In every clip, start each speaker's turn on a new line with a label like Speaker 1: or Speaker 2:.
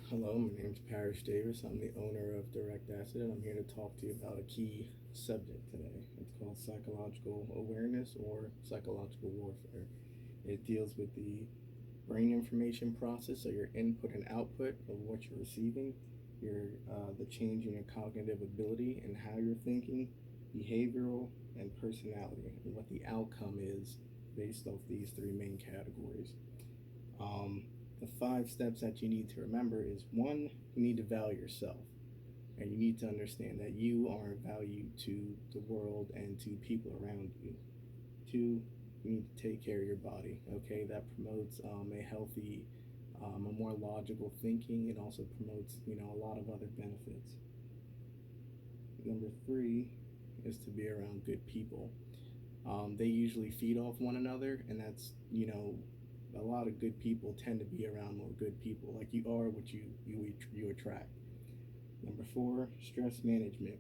Speaker 1: Hello, my name is Parrish Davis. I'm the owner of Direct Asset, and I'm here to talk to you about a key subject today. It's called psychological awareness or psychological warfare. It deals with the brain information process, so your input and output of what you're receiving, the change in your cognitive ability and how you're thinking, behavioral, and personality, and what the outcome is based off these three main categories. Um, the five steps that you need to remember is one, you need to value yourself. And you need to understand that you are of value to the world and to people around you. Two, you need to take care of your body. Okay, that promotes a healthy, a more logical thinking. It also promotes, a lot of other benefits. Number three is to be around good people. They usually feed off one another, and that's a lot of good people tend to be around more good people. Like you are what you attract. Number four, stress management.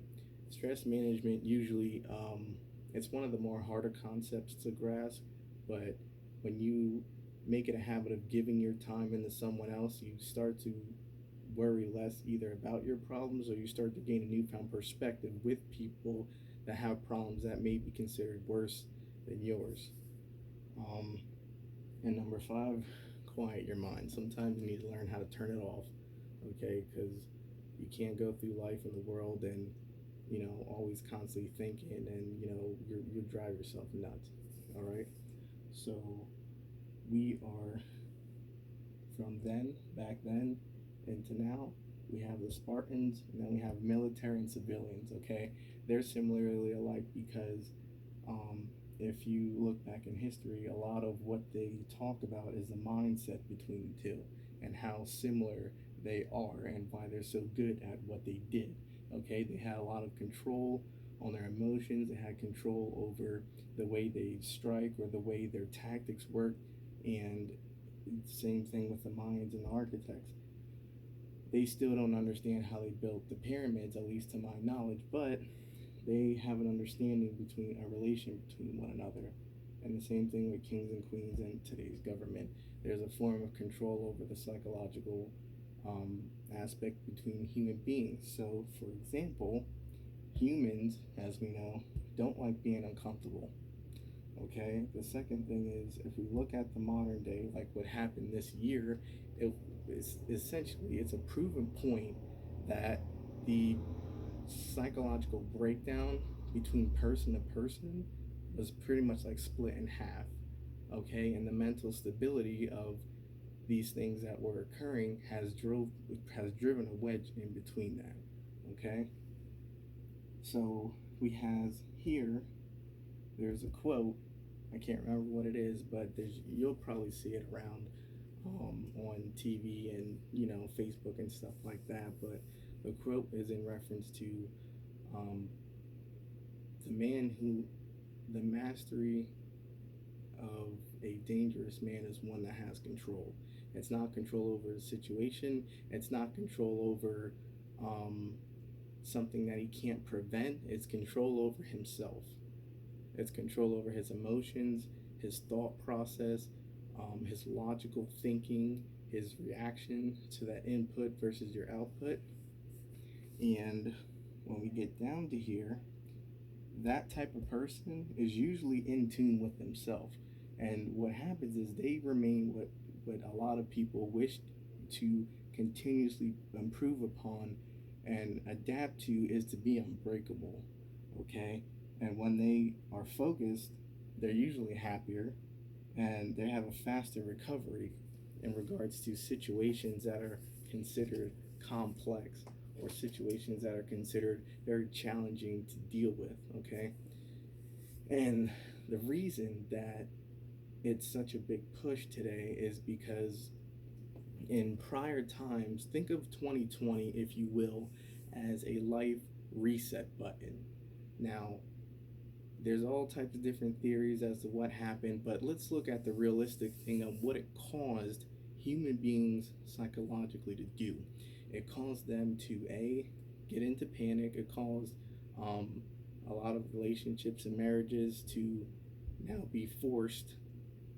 Speaker 1: Stress management usually it's one of the more harder concepts to grasp, but when you make it a habit of giving your time into someone else, you start to worry less either about your problems or you start to gain a newfound perspective with people that have problems that may be considered worse than yours. Um, and number five, quiet your mind. Sometimes you need to learn how to turn it off, okay? Because you can't go through life in the world and always constantly thinking, and you drive yourself nuts. All right. So we are from then, back then, into now. We have the Spartans, and then we have military and civilians. Okay, they're similarly alike because if you look back in history, a lot of what they talk about is the mindset between the two and how similar they are and why they're so good at what they did. Okay, they had a lot of control on their emotions, they had control over the way they strike or the way their tactics work, and same thing with the Mayans and the architects. They still don't understand how they built the pyramids, at least to my knowledge, but they have an understanding between a relation between one another. And the same thing with kings and queens in today's government. There's a form of control over the psychological aspect between human beings. So, for example, humans, as we know, don't like being uncomfortable. Okay. The second thing is, if we look at the modern day, like what happened this year, it is essentially it's a proven point that the psychological breakdown between person to person was pretty much like split in half. Okay, and the mental stability of these things that were occurring has driven a wedge in between that. Okay, so we have here there's a quote. I can't remember what it is, but you'll probably see it around on TV and Facebook and stuff like that. But the quote is in reference to um, the man who the mastery of a dangerous man is one that has control. It's not control over a situation. It's not control over um, something that he can't prevent. It's control over himself. It's control over his emotions, his thought process, his logical thinking, his reaction to that input versus your output. And when we get down to here, that type of person is usually in tune with themselves. And what happens is they remain what a lot of people wish to continuously improve upon and adapt to is to be unbreakable. Okay? And when they are focused, they're usually happier and they have a faster recovery in regards to situations that are considered complex or situations that are considered very challenging to deal with. Okay, and the reason that it's such a big push today is because in prior times, think of 2020, if you will, as a life reset button. Now, there's all types of different theories as to what happened, but let's look at the realistic thing of what it caused human beings psychologically to do. It caused them to get into panic. It caused um, a lot of relationships and marriages to now be forced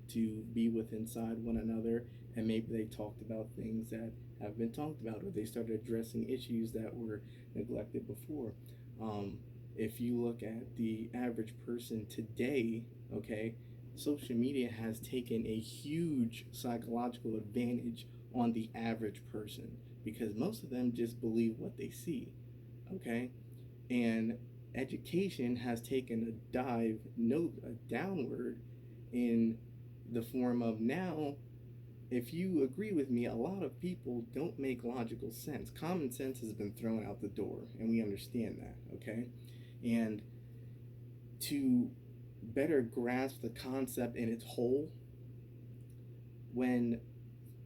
Speaker 1: to be with inside one another, and maybe they talked about things that have been talked about, or they started addressing issues that were neglected before. Um, if you look at the average person today, okay, social media has taken a huge psychological advantage on the average person because most of them just believe what they see, okay? And education has taken a dive, no, a downward in the form of now, if you agree with me, a lot of people don't make logical sense. Common sense has been thrown out the door, and we understand that, okay? And to better grasp the concept in its whole, when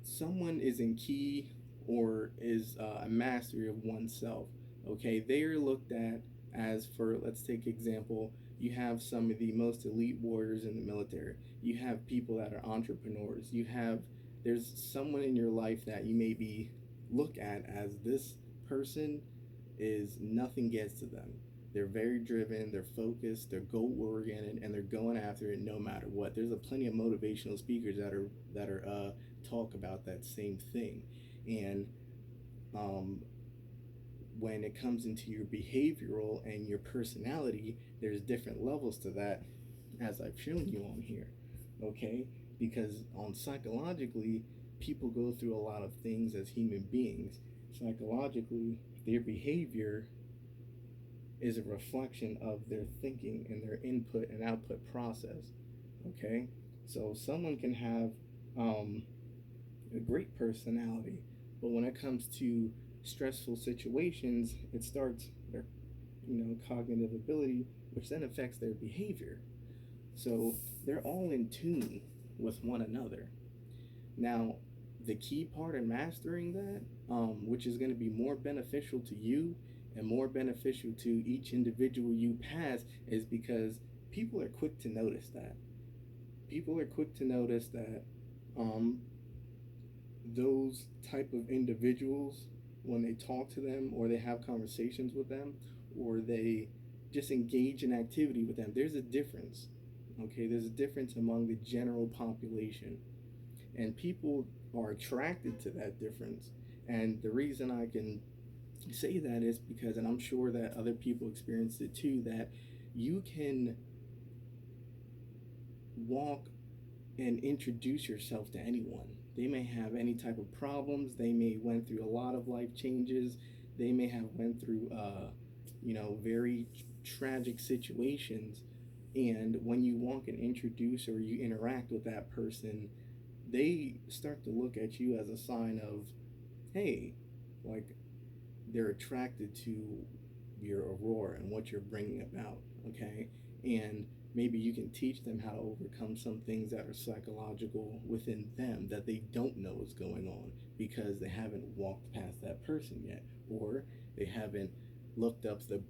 Speaker 1: someone is in key or is a mastery of oneself, okay, they are looked at as, for let's take example, you have some of the most elite warriors in the military. You have people that are entrepreneurs. There's someone in your life that you maybe look at as this person is nothing gets to them. They're very driven, they're focused, they're goal oriented, and they're going after it no matter what. There's a plenty of motivational speakers that are talk about that same thing. And um, when it comes into your behavioral and your personality, there's different levels to that, as I've shown you on here. Okay? Because on psychologically, people go through a lot of things as human beings. Psychologically, their behavior is a reflection of their thinking and their input and output process. Okay? So someone can have a great personality, but when it comes to stressful situations, it starts their cognitive ability, which then affects their behavior. So they're all in tune with one another. Now, the key part in mastering that, which is going to be more beneficial to you and more beneficial to each individual you pass, is because people are quick to notice that. People are quick to notice that um, those type of individuals, when they talk to them or they have conversations with them or they just engage in activity with them, there's a difference. Okay, there's a difference among the general population, and people are attracted to that difference. And the reason I can say that is because, and I'm sure that other people experience it too, that you can walk and introduce yourself to anyone. They may have any type of problems. They may went through a lot of life changes. They may have went through, very tragic situations. And when you walk and introduce or you interact with that person, they start to look at you as a sign of, hey, like they're attracted to your aurora and what you're bringing about, okay? And maybe you can teach them how to overcome some things that are psychological within them that they don't know is going on because they haven't walked past that person yet, or they haven't looked up the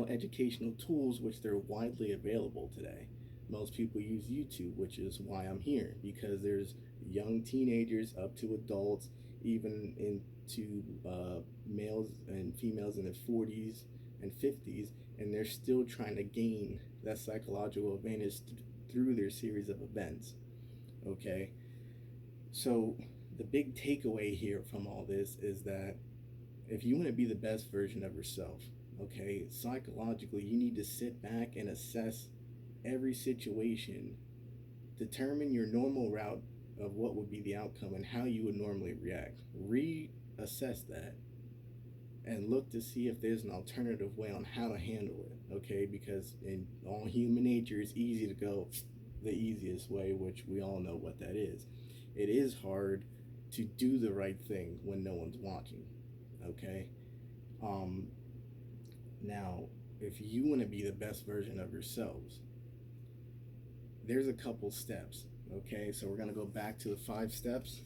Speaker 1: educational tools which they're widely available today. Most people use YouTube, which is why I'm here, because there's young teenagers up to adults, even into males and females in their 40s and 50s, and they're still trying to gain that psychological advantage through their series of events. Okay, so the big takeaway here from all this is that if you want to be the best version of yourself, okay, psychologically, you need to sit back and assess every situation, determine your normal route of what would be the outcome and how you would normally react. Reassess that and look to see if there's an alternative way on how to handle it, okay? Because in all human nature, it's easy to go the easiest way, which we all know what that is. It is hard to do the right thing when no one's watching, okay? Um, Now, if you want to be the best version of yourselves, there's a couple steps, okay? So we're going to go back to the 5 steps.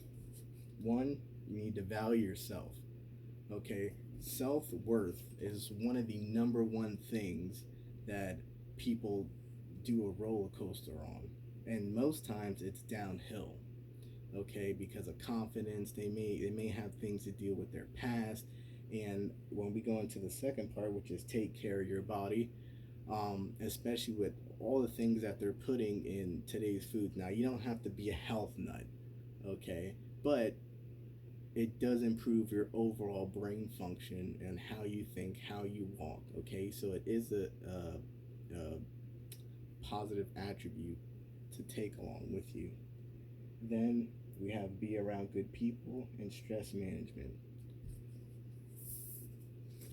Speaker 1: One, you need to value yourself, okay? Self-worth is one of the number one things that people do a roller coaster on. And most times it's downhill, okay, because of confidence. They may have things to deal with their past. And when we go into the second part, which is take care of your body, especially with all the things that they're putting in today's food. Now, you don't have to be a health nut, okay, but it does improve your overall brain function and how you think, how you walk. Okay, so it is a positive attribute to take along with you. Then we have be around good people and stress management.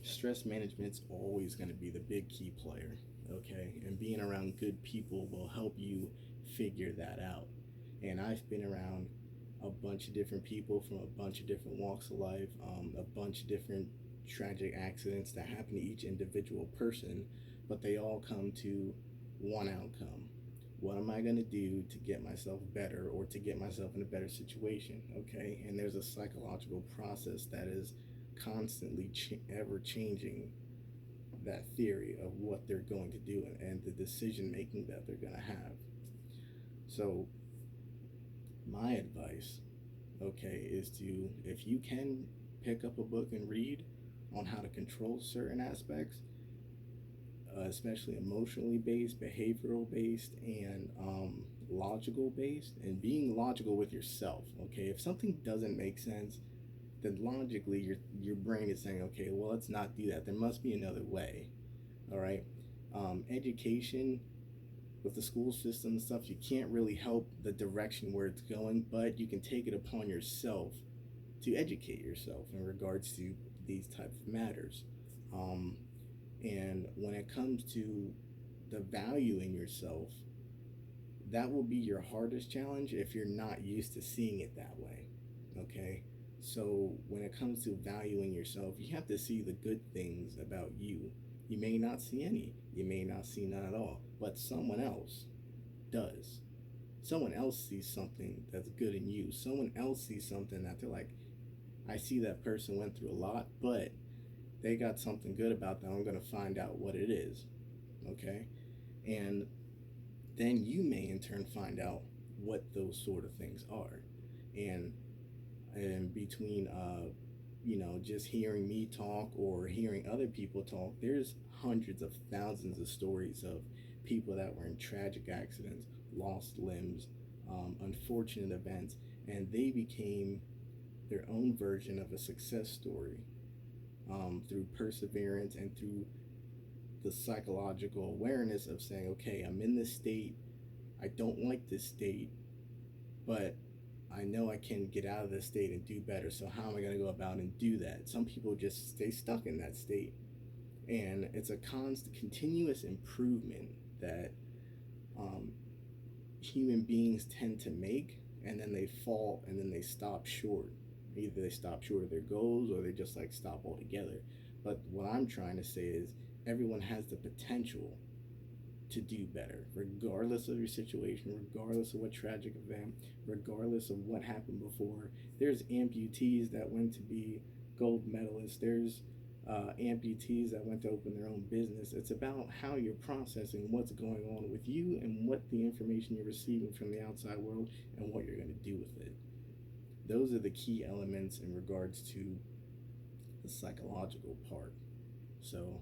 Speaker 1: Stress management's always going to be the big key player, okay? And being around good people will help you figure that out. And I've been around a bunch of different people from a bunch of different walks of life, a bunch of different tragic accidents that happen to each individual person, but they all come to one outcome. What am I going to do to get myself better or to get myself in a better situation? Okay, and there's a psychological process that is constantly ever changing that theory of what they're going to do and the decision making that they're going to have. So, my advice, okay, is to, if you can pick up a book and read on how to control certain aspects, especially emotionally based, behavioral based, and logical based, and being logical with yourself. Okay, if something doesn't make sense, then logically your brain is saying, okay, well, let's not do that. There must be another way. All right. Education with the school system and stuff, you can't really help the direction where it's going, but you can take it upon yourself to educate yourself in regards to these types of matters. Um, and when it comes to the value in yourself, that will be your hardest challenge if you're not used to seeing it that way. Okay? So when it comes to valuing yourself, you have to see the good things about you. You may not see any, you may not see none at all, but someone else does. Someone else sees something that's good in you. Someone else sees something that they're like, I see that person went through a lot, but they got something good about them. I'm going to find out what it is. Okay? And then you may in turn find out what those sort of things are. And between just hearing me talk or hearing other people talk, there's hundreds of thousands of stories of people that were in tragic accidents, lost limbs, unfortunate events, and they became their own version of a success story, through perseverance and through the psychological awareness of saying, okay, I'm in this state, I don't like this state, but I know I can get out of this state and do better. So how am I going to go about and do that? Some people just stay stuck in that state, and it's a constant, continuous improvement that um, human beings tend to make, and then they fall and then they stop short. Either they stop short of their goals or they just like stop altogether. But what I'm trying to say is everyone has the potential to do better, regardless of your situation, regardless of what tragic event, regardless of what happened before. There's amputees that went to be gold medalists. There's amputees that went to open their own business. It's about how you're processing what's going on with you and what the information you're receiving from the outside world and what you're going to do with it. Those are the key elements in regards to the psychological part. So,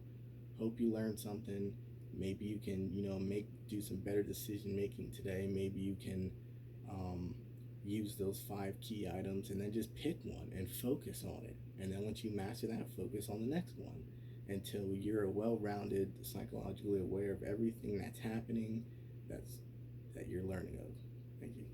Speaker 1: hope you learned something. Maybe you can, do some better decision making today. Maybe you can use those 5 key items and then just pick one and focus on it. And then once you master that, focus on the next one until you're well-rounded, psychologically aware of everything that's happening, that you're learning of. Thank you.